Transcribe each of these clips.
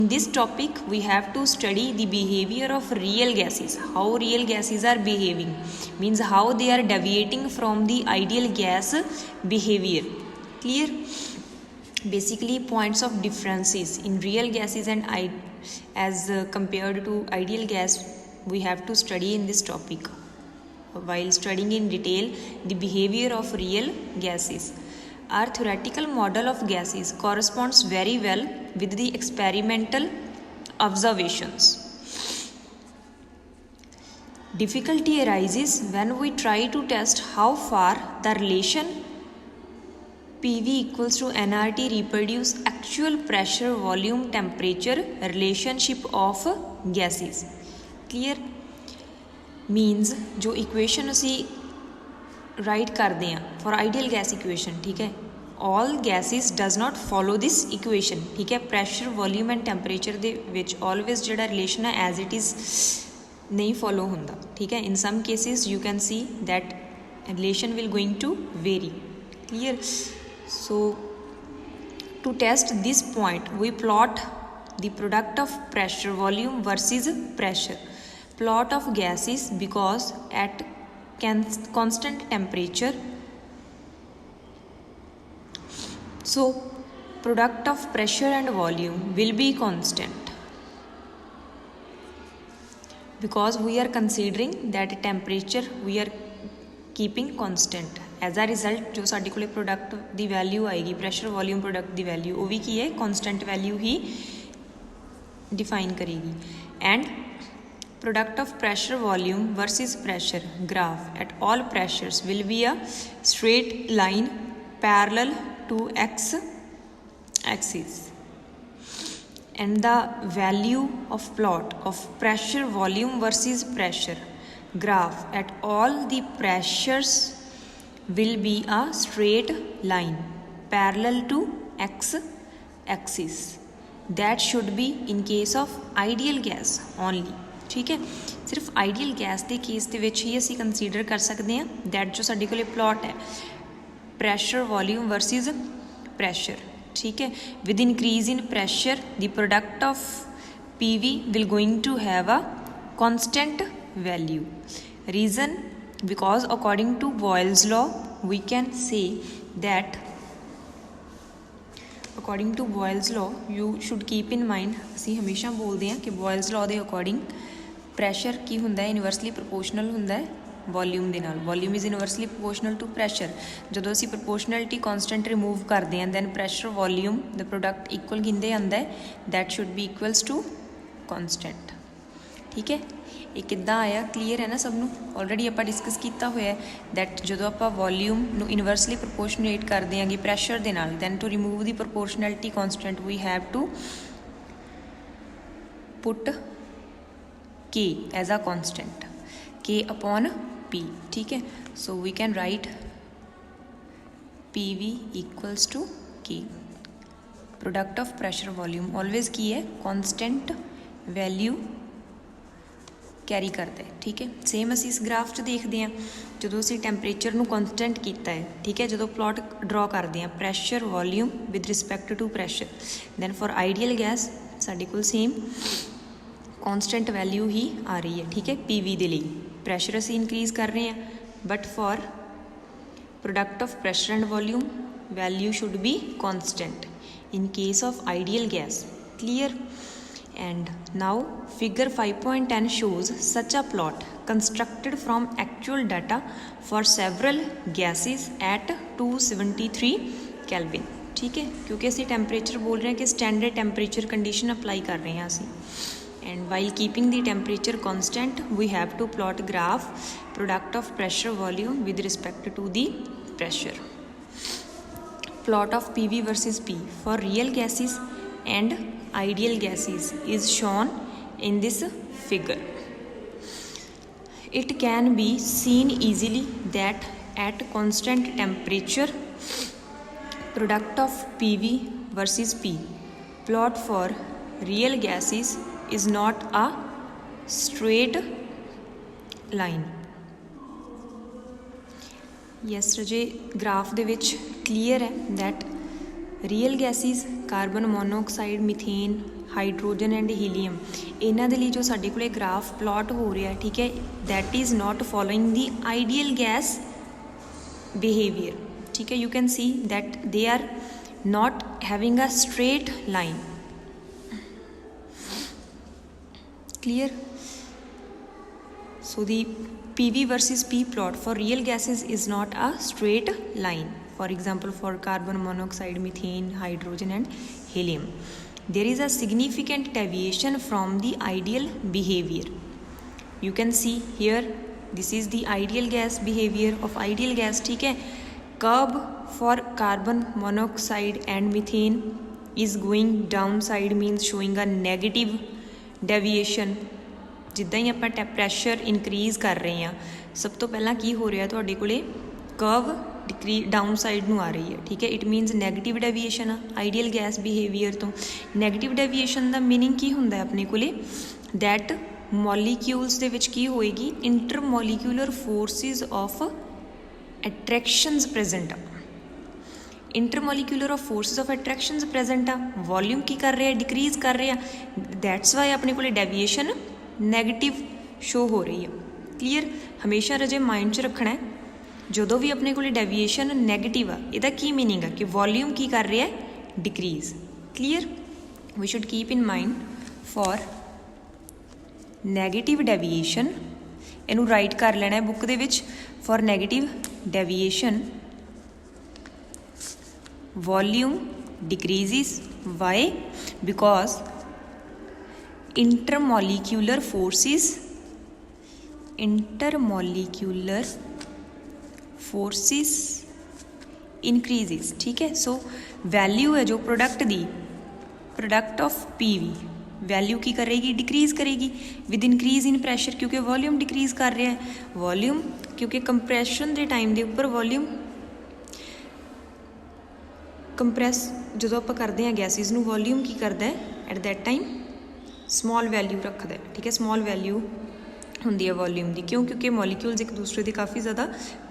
In this topic, we have to study the behavior of real gases, how real gases are behaving, means how they are deviating from the ideal gas behavior. Clear? Basically, points of differences in real gases and as compared to ideal gas, we have to study in this topic while studying in detail the behavior of real gases. Our theoretical model of gases corresponds very well with the experimental observations. Difficulty arises when we try to test how far the relation PV equals to nRT reproduce actual pressure volume temperature relationship of gases. Clear? Means जो equation असी write करते हैं for ideal gas equation, ठीक है, all gases does not follow this equation, ठीक है, pressure volume and temperature दे विच ऑलवेज जिहड़ा रिलेशन है एज इट इज़ नहीं फॉलो होंदा, ठीक है. In some cases you can see that relation will going to vary. Clear? So to test this point we plot the product of pressure volume versus pressure, plot of gases because at constant temperature, so product of pressure and volume will be constant because we are considering that temperature we are keeping constant. As a result जो साडे कोले product दी value आएगी pressure volume product दी value वो भी की है constant value ही define करेगी. And product of pressure volume versus pressure graph at all pressures will be a straight line parallel to x axis, and the value of plot of pressure volume versus pressure graph at all the pressures will be a straight line parallel to x axis. That should be in case of ideal gas only. ठीक है, सिर्फ ideal gas के case के विच ही असी consider कर सकते हैं that जो साडे कोले प्लॉट है प्रैशर वॉल्यूम वर्सिज प्रैशर, ठीक है. With increase in pressure the product of PV will going to have a constant value. Reason because according to Boyle's law we can say that according to Boyle's law you should keep in mind, असी हमेशा बोलते हैं कि Boyle's law के according pressure की हुंदा है inversely proportional हुंदा है वॉल्यूम दे नाल. Volume is inversely proportional to pressure. जदों असी प्रोपोर्शनलिटी कॉन्सटेंट रिमूव करते हैं then pressure volume the product equal किंदे आंदा है that should be equals to constant. ठीक है, ये किद्दां आया? क्लीयर है ना सब नूं? ऑलरेडी आपां डिस्कस कीता होया दैट जदों आपां वॉल्यूम नूं इनवर्सली प्रोपोर्शनेट करते हैं प्रैशर दे नाल then to remove the proportionality constant we have to put K as a constant, K upon P. ठीक है, so we can write PV equals to K. Product of pressure volume always की है constant value carry करता है. ठीक है, same असी इस ग्राफ च देखते हैं जो असी टैंपरेचर नूं कॉन्सटेंट किया है, ठीक है, जो प्लॉट ड्रॉ करते हैं pressure volume with respect to pressure, then for ideal gas साडे कोल सेम कॉन्सटेंट वैल्यू ही आ रही है. ठीक है, PV दे लई प्रैशर असी इंक्रीज़ कर रहे हैं but for product of pressure and volume value should be constant in case of ideal gas. Clear? And now figure 5.10 shows such a plot constructed from actual data for several gases at 273 Kelvin. ठीक है, क्योंकि असी temperature बोल रहे हैं कि standard temperature condition apply कर रहे हैं असी. And while keeping the temperature constant, we have to plot graph product of pressure volume with respect to the pressure. Plot of PV versus P for real gases and ideal gases is shown in this figure. It can be seen easily that at constant temperature, product of PV versus P plot for real gases is not a straight line. Yes, Rajay, graph ਦੇ ਵਿੱਚ clear है that real gases carbon monoxide, methane, hydrogen and helium, इन्हां दे लई जो साडे कोले graph plot हो रहा है, ठीक है, that is not following the ideal gas behaviour, ठीक है। You can see that they are not having a straight line, clear. So the PV versus P plot for real gases is not a straight line. For example, for carbon monoxide, methane, hydrogen and helium, there is a significant deviation from the ideal behavior. You can see here, this is the ideal gas behavior of ideal gas, ठीक है। Curve for carbon monoxide and methane is going downside, means showing a negative deviation। जिद्दां ही आपां pressure increase कर रहे हैं, सब तो पहला की हो रहा तुहाडे कोले कर्व डाउन साइड नूं आ रही है, ठीक है। इट मीनस नैगेटिव डेविएशन आ आइडियल गैस बिहेवियर तो। नैगेटिव डेविएशन का मीनिंग की हुंदा है अपने कोले, दैट मॉलीक्यूल्स दे विच की होएगी, inter molecular forces of attractions present आ, inter molecular of forces of attractions present आ। वॉल्यूम की कर रहे हैं, डिक्रीज़ कर रहे हैं, दैट्स वाई अपने कोले डेविएशन नैगेटिव शो हो रही है, क्लीयर। हमेशा रजे माइंड च रखना है, जो भी अपने को डेविएशन नैगेटिव आ, इहदा की मीनिंग है कि वॉल्यूम की कर रहा है, decrease, clear. We should keep in mind for negative deviation, इनू राइट कर लेना है बुक दे विच, for negative deviation volume decreases, why, because intermolecular forces increases, ठीक है। सो वैल्यू है जो प्रोडक्ट दी, प्रोडक्ट ऑफ पीवी, वैल्यू की करेगी, डिक्रीज़ करेगी विद इंक्रीज इन प्रैशर, क्योंकि वॉल्यूम डिक्रीज़ कर रहा है। वॉल्यूम क्योंकि कंप्रैशन के टाइम के उपर वॉल्यूम कंप्रैस जो आप करते हैं गैसिज नूं, वॉल्यूम की करता है at that time small value रखता है, ठीक है। स्मॉल वैल्यू होंदी है वॉल्यूम की, क्यों, क्योंकि मॉलीक्यूल्स एक दूसरे के काफ़ी ज़्यादा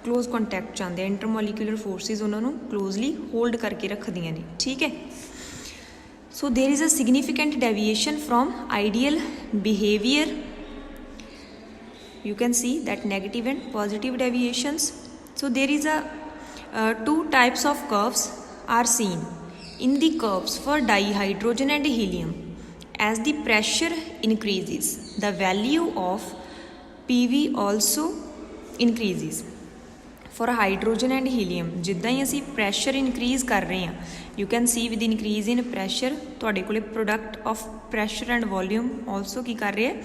क्लोज कॉन्टैक्ट च आते हैं, इंटर मॉलीक्यूलर फोर्सिस उन्होंने क्लोजली होल्ड करके रखदियाँ ने, ठीक है। So there is a significant deviation from ideal behaviour, you can see that negative and positive deviations. So there is a two types of curves are seen in the curves for dihydrogen and helium. As the pressure increases, the value of PV also increases. For hydrogen and helium, जिद्दां ही असी pressure increase कर रहे हैं, you can see with increase in pressure तुहाडे कोले product of pressure and volume also की कर रहे हैं,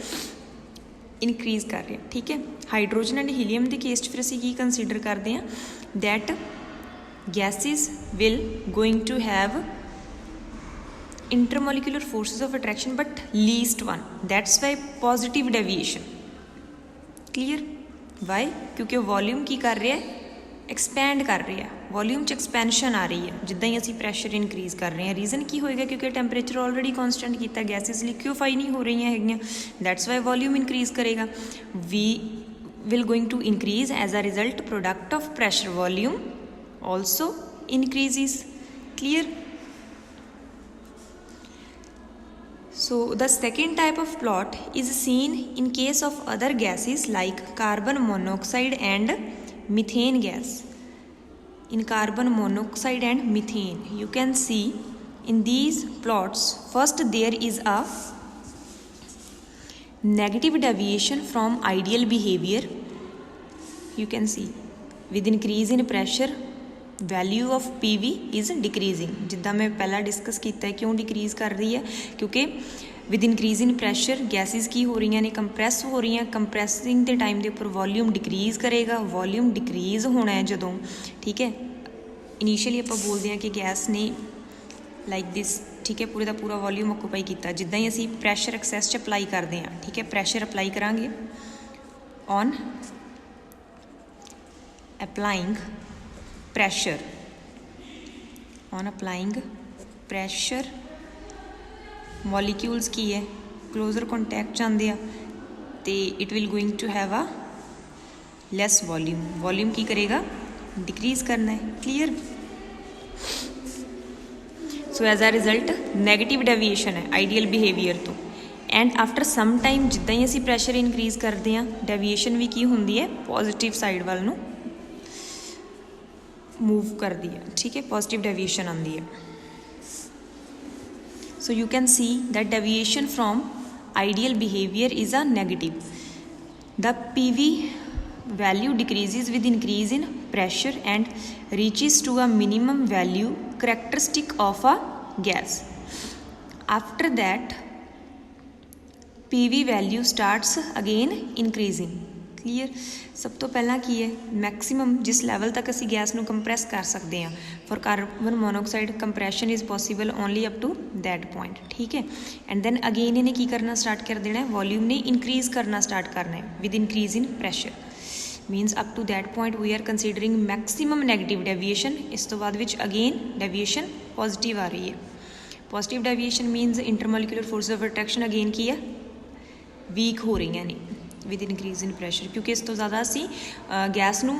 increase कर रहे हैं, ठीक है। हाइड्रोजन एंड हीलियम के केस फिर असी की कंसीडर करते हैं, that gases will going to have intermolecular forces of attraction but least one, that's why positive deviation, clear। why, क्योंकि वॉल्यूम की कर रहा है, एक्सपैंड कर रहा है, वॉल्यूम च एक्सपेंशन आ रही है जिद्दां ही असी प्रैशर इनक्रीज़ कर रहे हैं। रीज़न की होएगा, क्योंकि टैंपरेचर ऑलरेडी कॉन्सटेंट किया, गैसिज लिक्विफाई नहीं हो रही हैं, दैट्स वाई वॉल्यूम इनक्रीज़ करेगा। We will going to increase as a result, product of pressure volume also increases, clear. So the second type of plot is seen in case of other gases like carbon monoxide and methane gas. In carbon monoxide and methane, you can see in these plots, first there is a negative deviation from ideal behavior. You can see with increase in pressure, value of PV is decreasing, जिद्दां मैं पहला discuss किया, क्यों decrease कर रही है, क्योंकि with increase in pressure गैसिज की हो रही ने, कंप्रैस हो रही हैं, कंप्रैसिंग के टाइम के उपर वॉल्यूम डिक्रीज़ करेगा। वॉल्यूम डिक्रीज़ होना है जदों, ठीक है, इनीशियली आप बोलते हैं कि गैस ने लाइक दिस, ठीक है, पूरे का पूरा वॉल्यूम ऑक्यूपाई किया, जिद्दां ही असी प्रैशर एक्सैस च अप्लाई करते हैं, ठीक है, प्रैशर अप्लाई करांगे on applying pressure, on applying pressure molecules की है closer contact चाहते हैं तो it will going to have a less volume, volume की करेगा डिक्रीज करना है, clear. So as a result negative deviation है आइडियल बिहेवियर तो। एंड आफ्टर सम टाइम जिद्दां ही असीं प्रैशर इनक्रीज़ करते हैं डेविएशन भी की हुंदी है पॉजिटिव साइड वाल नूं मूव करती है, ठीक है, पॉजिटिव डेविएशन आती है। So you can see that deviation from ideal behaviour is a negative. The PV value decreases with increase in pressure and reaches to a minimum value characteristic of a gas. After that PV value starts again increasing. Clear. सब तो पहला की है maximum जिस level तक असी gas नूं कंप्रैस कर सकते हैं for carbon monoxide compression is possible only up to that point, ठीक है। एंड देन अगेन इन्हें की करना स्टार्ट कर देना है, वॉल्यूम ने इंक्रीज़ करना स्टार्ट करना है with increase in pressure. Means up to that point we are considering maximum negative deviation. इस तो बाद विच अगेन डेविएशन पॉजिटिव आ रही है। Positive deviation means intermolecular force of attraction again की है वीक हो रही है नहीं विद इनक्रीज इन प्रैशर, क्योंकि इस तो ज़्यादा असी गैस नूं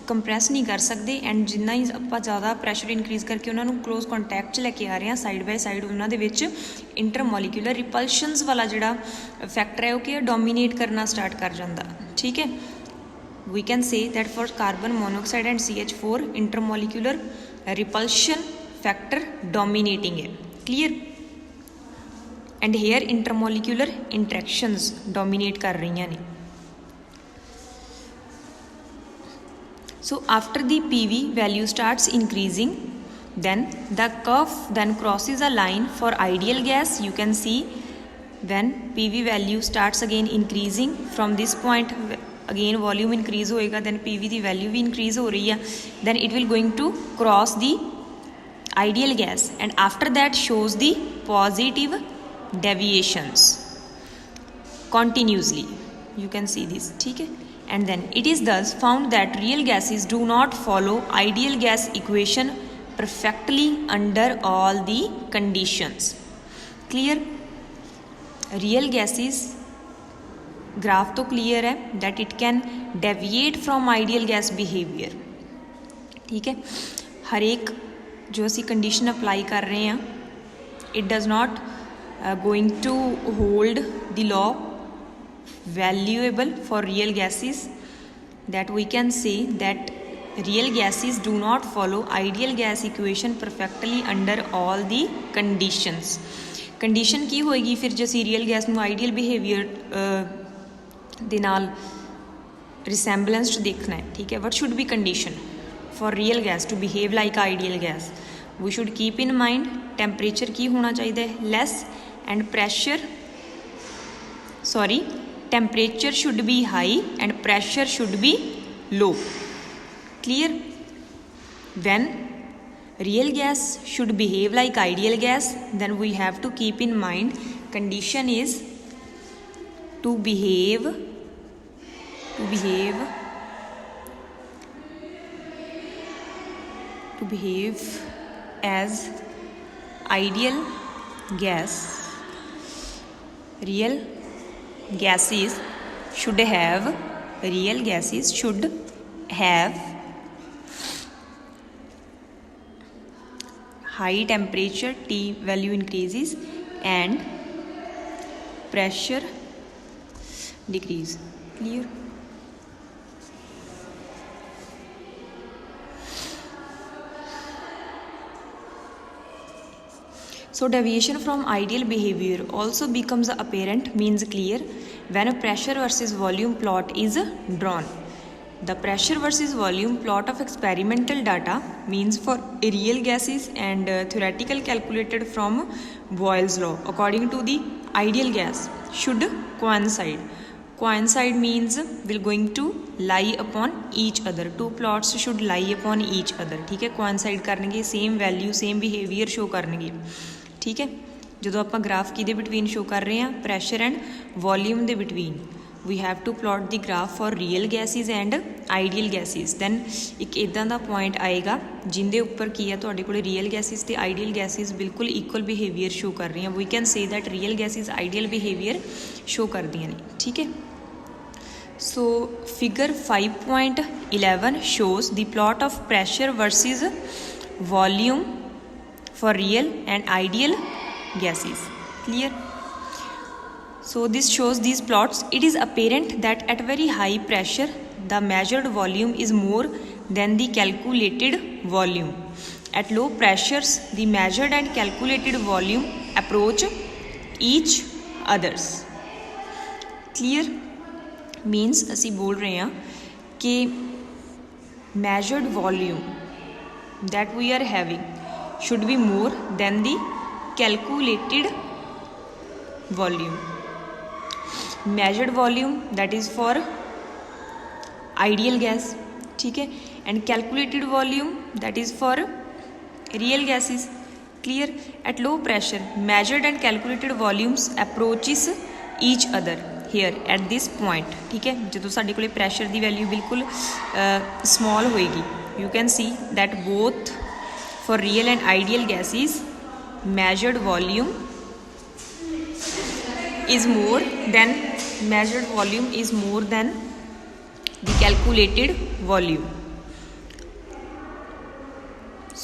कंप्रैस नहीं कर सकते। एंड जिन्ना ही आप ज़्यादा प्रैशर इनक्रीज़ करके उन्होंने क्लोज कॉन्टैक्ट च लैके आ रहे हैं साइड बाय साइड उन्होंने विच इंटरमोलिकुलर रिपल्शनस वाला जिहड़ा फैक्टर है वो कि डोमीनेट करना स्टार्ट कर जाता, ठीक है। We can say that for carbon monoxide and CH4 intermolecular repulsion factor dominating है, clear. And here intermolecular interactions dominate कर रही हैं। So after the PV value starts increasing, then the curve then crosses a line for ideal gas. You can see when PV value starts again increasing from this point, again volume increase होएगा, then PV the value भी increase हो रही है, then it will going to cross the ideal gas and after that shows the positive deviations continuously. You can see this, ठीक है। And then it is thus found that real gases do not follow ideal gas equation perfectly under all the conditions. Clear? Real gases graph तो clear है that it can deviate from ideal gas behavior, ठीक है। हर एक जो असी condition apply कर रहे हैं it does not going to hold the law valuable for real gases, that we can say that real gases do not follow ideal gas equation perfectly under all the conditions. Condition की होएगी फिर जो असी real gas नूं ideal behaviour दे नाल resemblance देखना है, ठीक है। What should be condition for real gas to behave like ideal gas? We should keep in mind temperature की होना चाहिए less and pressure temperature should be high and pressure should be low. Clear? When real gas should behave like ideal gas, then we have to keep in mind condition is to behave as ideal gas. Real gases should have high temperature, T value increases and pressure decrease. Clear? So deviation from ideal behavior also becomes apparent, means clear, when a pressure versus volume plot is drawn. The pressure versus volume plot of experimental data means for real gases and theoretical calculated from Boyle's law according to the ideal gas should coincide. Coincide means will going to lie upon each other. Two plots should lie upon each other. ठीक है, coincide करनेंगे, same value same behavior show करनेंगे, ठीक है। ਜਦੋਂ ਆਪਾਂ graph ਕਿਹਦੇ between show ਕਰ ਰਹੇ ਹਾਂ ਪ੍ਰੈਸ਼ਰ ਐਂਡ ਵੋਲਿਊਮ ਦੇ between we have to plot the graph for real gases and ideal gases. Then ਇੱਕ ਇਦਾਂ ਦਾ ਪੁਆਇੰਟ ਆਏਗਾ ਜਿੰਦੇ ਉੱਪਰ ਕੀ ਹੈ ਤੁਹਾਡੇ ਕੋਲ ਰੀਅਲ ਗੈਸਿਸ ਤੇ ਆਈਡੀਅਲ ਗੈਸਿਸ ਬਿਲਕੁਲ ਇਕੁਅਲ ਬਿਹੇਵੀਅਰ ਸ਼ੋ ਕਰ ਰਹੀਆਂ। We can say that real gases ideal behaviour show ਕਰਦੀਆਂ ਨੇ, ਠੀਕ ਹੈ। So figure 5.11 shows the plot of pressure versus volume for real and ideal gases. Clear? So this shows these plots. It is apparent that at very high pressure the measured volume is more than the calculated volume. At low pressures the measured and calculated volume approach each others. Clear? Means ਅਸੀਂ बोल रहे हैं कि measured volume that we are having should be more than the calculated volume. Measured volume that is for ideal gas, ठीक है, and calculated volume that is for real gases. Clear? At low pressure measured and calculated volumes approaches each other here at this point. ठीक है, ਜਦੋਂ ਸਾਡੇ ਕੋਲੇ pressure ਦੀ value ਬਿਲਕੁਲ small ਹੋਏਗੀ, you can see that both for real and ideal gases measured volume is more than the calculated volume.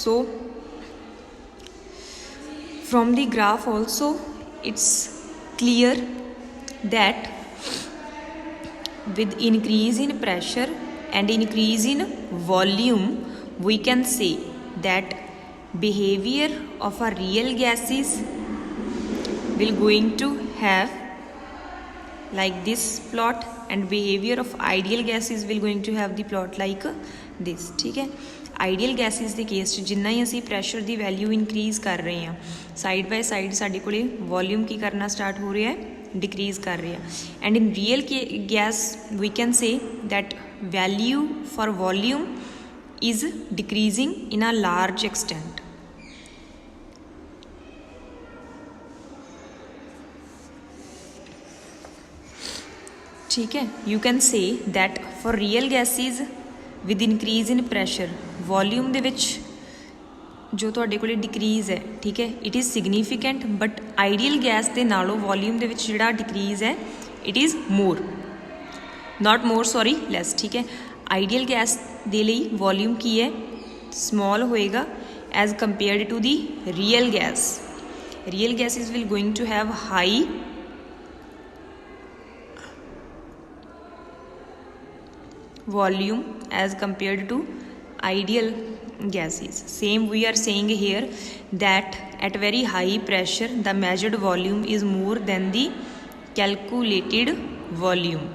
So from the graph also it's clear that with increase in pressure and increase in volume we can say that behavior of a real gases will going to have like this plot and behavior of ideal gases will going to have the plot like this. ठीक है, ideal gases ਦੇ case 'ਚ ਜਿੰਨਾ ਹੀ ਅਸੀਂ pressure ਦੀ value increase ਕਰ ਰਹੇ ਹਾਂ side by side ਸਾਡੇ ਕੋਲੇ ਵੋਲਿਊਮ ਕੀ ਕਰਨਾ ਸਟਾਰਟ ਹੋ ਰਿਹਾ ਹੈ, डिक्रीज कर रहे हैं. And in real gas we can say that value for volume is decreasing in a large extent. ठीक है, you can say that for real gases with increase in pressure volume दे विच जो तुहाडे कोले डिक्रीज है, ठीक है, it is significant. But ideal gas के नालों वॉल्यूम दे विच जिहड़ा डिक्रीज है it is more, not more sorry less. ठीक है, आइडियल गैस दे लई वॉल्यूम की है स्मॉल होएगा as compared to the real gas. Real gases will going to have high volume as compared to ideal gases. Same we are saying here that at very high pressure the measured volume is more than the calculated volume.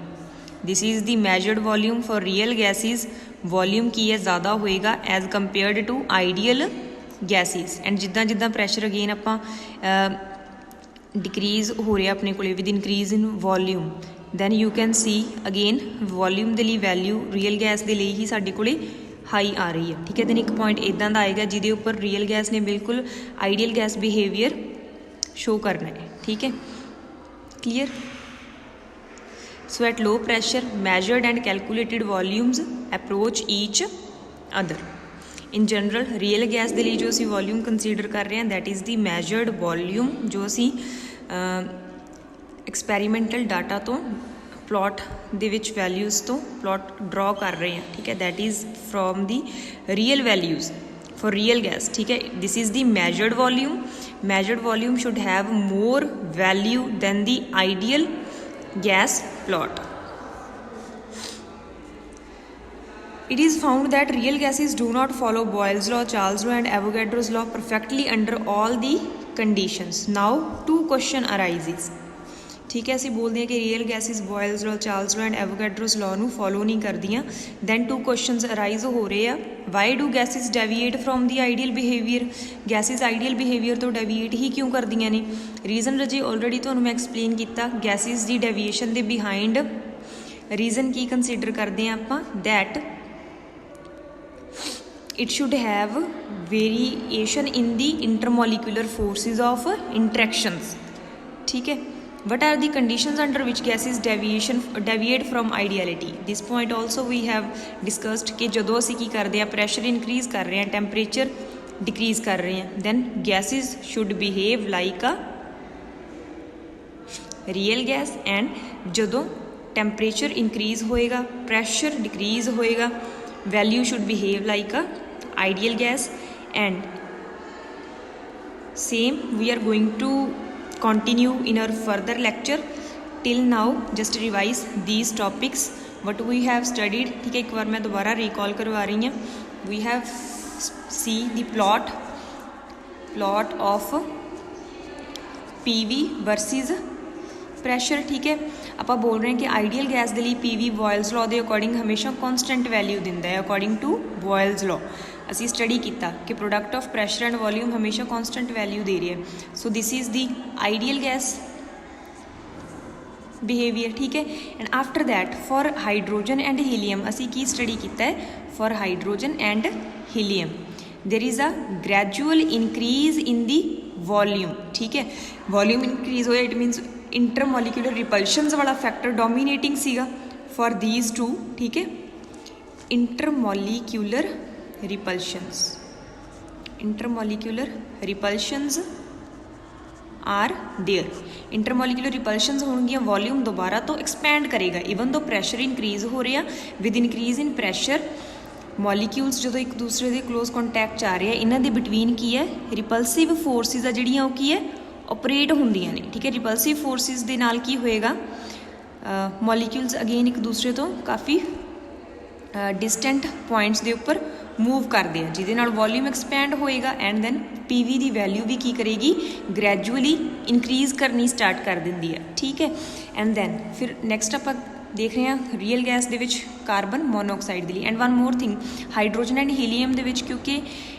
This is the measured volume for real gases. Volume की है ज़्यादा होएगा as compared to ideal gases. And जिद्दां जिद्दां pressure again ਆਪਾਂ decrease हो रहा अपने कोले with increase in volume, then you can see again volume ਦੇ ਲਈ वैल्यू ਰੀਅਲ गैस ਦੇ ਲਈ ਹੀ ਸਾਡੇ ਕੋਲੇ हाई आ रही है. ठीक है, then एक पॉइंट इदां ਦਾ आएगा जिहदे उपर रीयल गैस ने बिल्कुल आइडियल गैस बिहेवियर शो करना है. ठीक है, clear. So at low pressure measured and calculated volumes approach each other. in general real gas ਦੇ ਲਈ जो ਅਸੀਂ वॉल्यूम कंसीडर कर रहे हैं that is the measured volume जो ਅਸੀਂ एक्सपैरीमेंटल डाटा तो प्लॉट ਦੇ ਵਿੱਚ वैल्यूज़ तो प्लॉट ड्रॉ कर रहे हैं. ठीक है, that is from the real values for real gas. ठीक है, this is the measured volume. Measured volume should have more value than the ideal gas plot. It is found that real gases do not follow Boyle's law, Charles' law and Avogadro's law perfectly under all the conditions. Now two question arises. ठीक है, ਅਸੀਂ बोलते हैं कि real gases Boyle's law, Charles law and Avogadro's law ਨੂੰ follow नहीं करदियां. Then to questions arise हो रहे हैं. Why do gases deviate from the ideal behaviour. Gases ideal behaviour तो डेविएट ही क्यों करदियां ने. रीजन रजी ऑलरेडी ਤੁਹਾਨੂੰ मैं एक्सप्लेन किया. गैसिस ਦੀ डेविएशन ਦੇ बिहाइंड रीजन की कंसीडर करते हैं ਆਪਾਂ that it should have variation in the intermolecular forces of interactions. ठीक है, what are the conditions under which gases deviate from ideality. this point also we have discussed कि ਜਦੋਂ ਅਸੀਂ ਕੀ ਕਰਦੇ ਆ pressure increase कर रहे हैं, temperature decrease कर रहे हैं, then gases should behave like a real gas. and ਜਦੋਂ temperature increase होएगा pressure decrease होएगा value should behave like a ideal gas. and same we are going to continue in our further lecture. Till now just revise these topics what we have studied, ठीक है। एक बार मैं दोबारा recall करवा रही हूँ। we have see the plot of PV versus pressure, ठीक है। ਆਪਾਂ बोल रहे हैं कि आइडियल गैस ਦੇ ਲਈ PV ਬੋਇਲਸ ਲॉ ਦੇ ਅਕੋਰਡਿੰਗ ਹਮੇਸ਼ਾ ਕੌਨਸਟੈਂਟ ਵੈਲਿਊ ਦਿੰਦਾ ਹੈ ਅਕੋਰਡਿੰਗ ਟੂ ਬੋਇਲਸ ਲॉ। ਅਸੀਂ ਸਟੱਡੀ ਕੀਤਾ ਕਿ product of pressure and volume ਹਮੇਸ਼ਾ ਕੌਨਸਟੈਂਟ ਵੈਲਿਊ ਦੇ ਰਿਹਾ ਹੈ। So this is the ideal gas behaviour, ठीक है। And after that for hydrogen and helium असी की स्टडी किया है। For hydrogen and helium there is a gradual increase in the volume, ठीक है। वॉल्यूम इनक्रीज होया इट मीनस इंटरमोलिकुलर रिपल्शनस वाला फैक्टर डोमीनेटिंग सीगा फॉर दीज टू, ठीक है। Intermolecular repulsions are there. Intermolecular रिपल्शनस होंगियां, volume दोबारा तो एक्सपैंड करेगा इवन दो प्रैशर इनक्रीज हो रहा। With increase in pressure molecules जो एक दूसरे के क्लोज कॉन्टैक्ट आ रहे हैं, इन्हां दे बिटवीन की है रिपल्सिव फोर्सिस आ जिहड़ियां ओह की है ऑपरेट होंदियां ने, ठीक है। रिपल्सिव फोर्सिस दे नाल की होएगा मॉलिक्यूल्स अगेन एक दूसरे तो काफ़ी डिस्टेंट पॉइंट्स के उपर मूव करते हैं जिहदे नाल वॉल्यूम एक्सपैंड होएगा एंड दैन PV की वैल्यू भी की करेगी ग्रैजुअली इनक्रीज करनी स्टार्ट कर देंदी है, ठीक है। एंड दैन फिर नैक्सट आप देख रहे हैं रियल गैस दे विच कार्बन मोनोऑक्साइड के लिए। And one more thing hydrogen and helium दे विच क्योंकि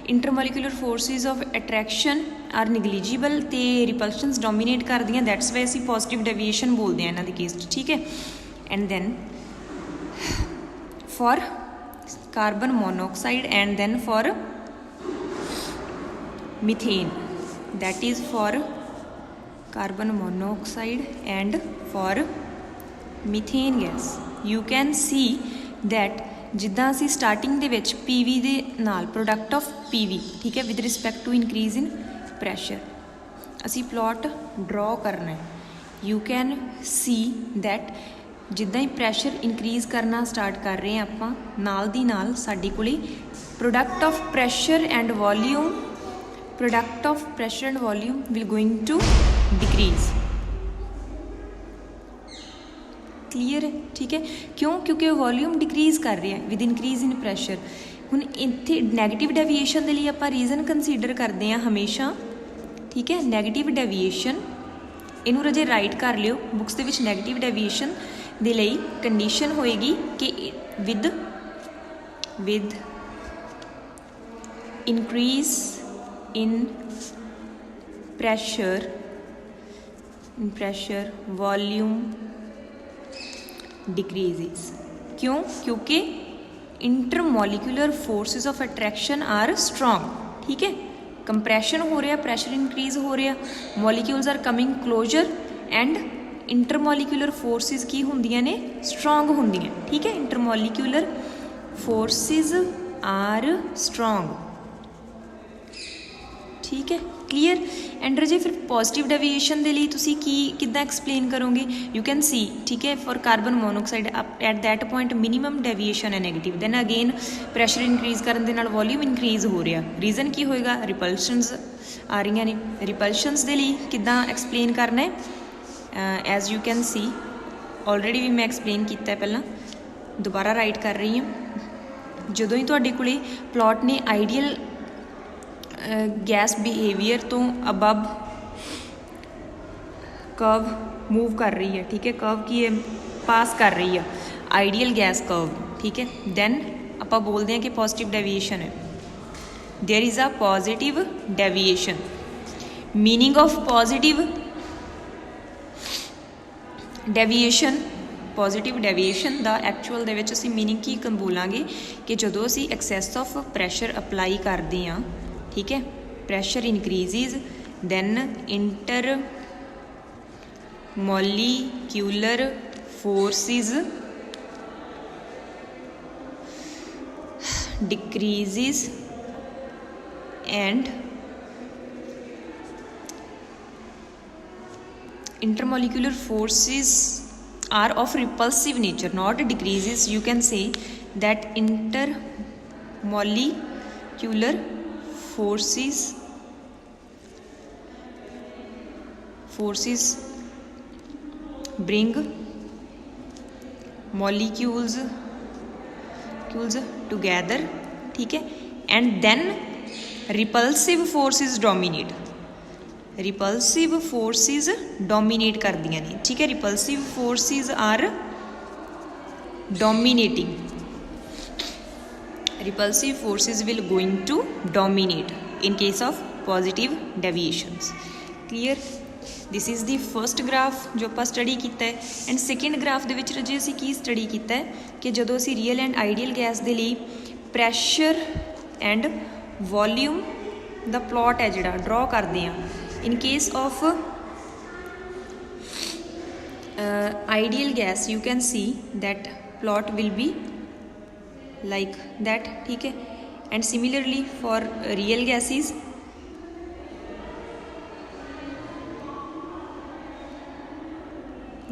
intermolecular forces of attraction are negligible तो रिपल्शनस डोमीनेट कर दियाँ, दैट्स वाई असीं पॉजिटिव डेविएशन बोलते हैं इन्हां दे केस, ठीक है। And then for carbon monoxide and then for methane, that is for carbon monoxide and for methane gas you can see that जिद्दां असी स्टार्टिंग दे विच PV दे नाल प्रोडक्ट ऑफ PV, ठीक है, with respect to increase in pressure असी plot draw करना है। You can see that जिद्दां ही pressure increase करना स्टार्ट कर रहे हैं आपां नाल दी नाल साडे कोले product of pressure and volume will going to decrease. Clear है, ठीक है। क्यों? क्योंकि वॉल्यूम डिक्रीज कर रहे हैं विद इनक्रीज इन प्रैशर। हुण इत्थे नैगेटिव डेविएशन के लिए आपां रीजन कंसीडर करते हैं हमेशा, ठीक है। नैगेटिव डेविएशन इनू रजे राइट कर लियो बुक्स दे विच। नैगेटिव डेविएशन दे लई कंडीशन होएगी कि with increase in pressure volume decreases. क्यों? क्योंकि intermolecular forces of attraction are strong, ठीक है। कंप्रैशन हो रहा, प्रैशर इनक्रीज हो रहा, molecules are coming closer and intermolecular forces की होंदियां ने स्ट्रॉन्ग होंदियां, ठीक है। इंटरमोलिकुलर फोर्सिस आर स्ट्रॉन्ग, ठीक है। क्लीयर। एंड रजे फिर पॉजिटिव डेविएशन के लिए तुसी की किद्दां एक्सप्लेन करोगे? यू कैन सी, ठीक है। For carbon monoxide at that point minimum deviation है negative, then again pressure increase करने दे नाल वॉल्यूम इनक्रीज हो रहा। रीजन की होएगा? रिपल्शनस आ रही ने। रिपल्शनस के लिए किद्दां एक्सप्लेन करना है? As you can see already भी मैं एक्सप्लेन किया पहला, दोबारा राइट कर रही हूँ। जदों ही तुहाडे कोले प्लॉट ने आइडियल गैस बिहेवियर तो अबब कर्व मूव कर रही है, ठीक है। कर्व की है पास कर रही है आइडियल गैस कर्व, ठीक है। दैन आप बोलते हैं कि पॉजिटिव डेविएशन है। There is a positive deviation. Meaning of positive deviation, positive deviation दा एक्चुअल दे विच असीं मीनिंग की बोलांगे कि जदों असीं एक्सैस ऑफ प्रैशर अपलाई करते हैं, ठीक है, pressure increases then inter molecular forces decreases and intermolecular forces are of repulsive nature, not decreases. You can say that intermolecular forces forces bring molecules together, ठीक है, and then repulsive forces dominate. repulsive forces dominate करदियां ने, ठीक है. repulsive forces are dominating. repulsive forces will going to dominate in case of positive deviations. Clear? This is the first graph जो आप study किया है. एंड सैकेंड ग्राफ दे विच रजे असीं की स्टडी किया है कि जदों असीं रियल एंड आइडियल गैस दे लई प्रैशर एंड वॉल्यूम दा प्लॉट है जिहड़ा ड्रॉ करते हैं. In case of ideal gas you can see that plot will be like that, ठीक है. And similarly for real gases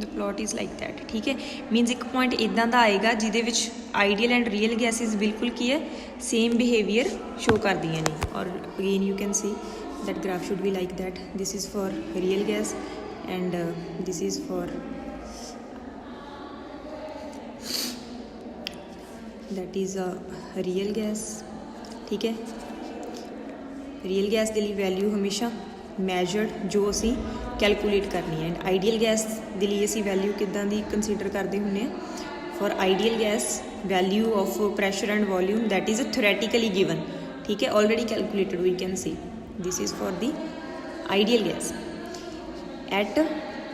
the plot is like that, ठीक है. मीनस एक पॉइंट इदा का आएगा जिदे विच आइडियल एंड रियल गैसिज बिल्कुल की है सेम बिहेवियर शो कर दियाँ ने. और again you can see that graph should be like that. This is for real gas and this is for that is a real gas, ठीक है. Real gas के लिए वैल्यू हमेशा मैजर्ड जो असी कैलकुलेट करनी है. एंड आइडियल गैस के लिए असी वैल्यू किदां दी कंसीडर करते होंगे. For ideal gas value of pressure and volume that is theoretically given, ठीक है, already calculated. We can see this is for the ideal gas. At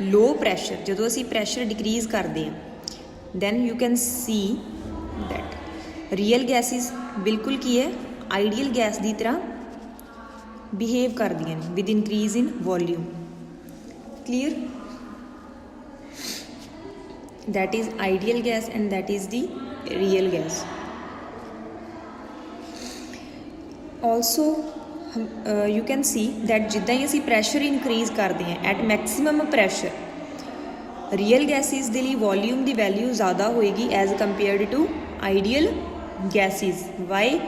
low pressure जदों असी pressure decrease करते हैं then you can see that real gases बिल्कुल की है ideal gas की तरह बिहेव कर दियां with increase in volume. Clear? That is ideal gas and that is the real gas. Also you can see that जिद्दां ही असी प्रैशर इनक्रीज करते हैं at maximum pressure real gases के लिए वॉल्यूम की वैल्यू ज़्यादा होएगी as compared to ideal gases. Why?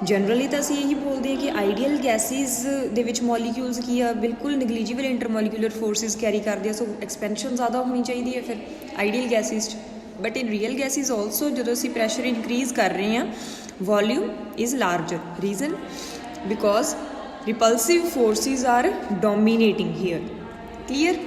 Generally तो असी यही बोलते हैं कि आइडियल गैसिज दे विच मॉलीक्यूल्स की है बिल्कुल निगलीजिबल इंटरमोलीक्यूलर फोर्सिस कैरी करते हैं. सो एक्सपेंशन ज़्यादा होनी चाहिए है फिर ideal gases. But in real gases also जो असी प्रैशर इनक्रीज कर रहे हैं volume is larger. Reason? Because repulsive forces are dominating here. Clear?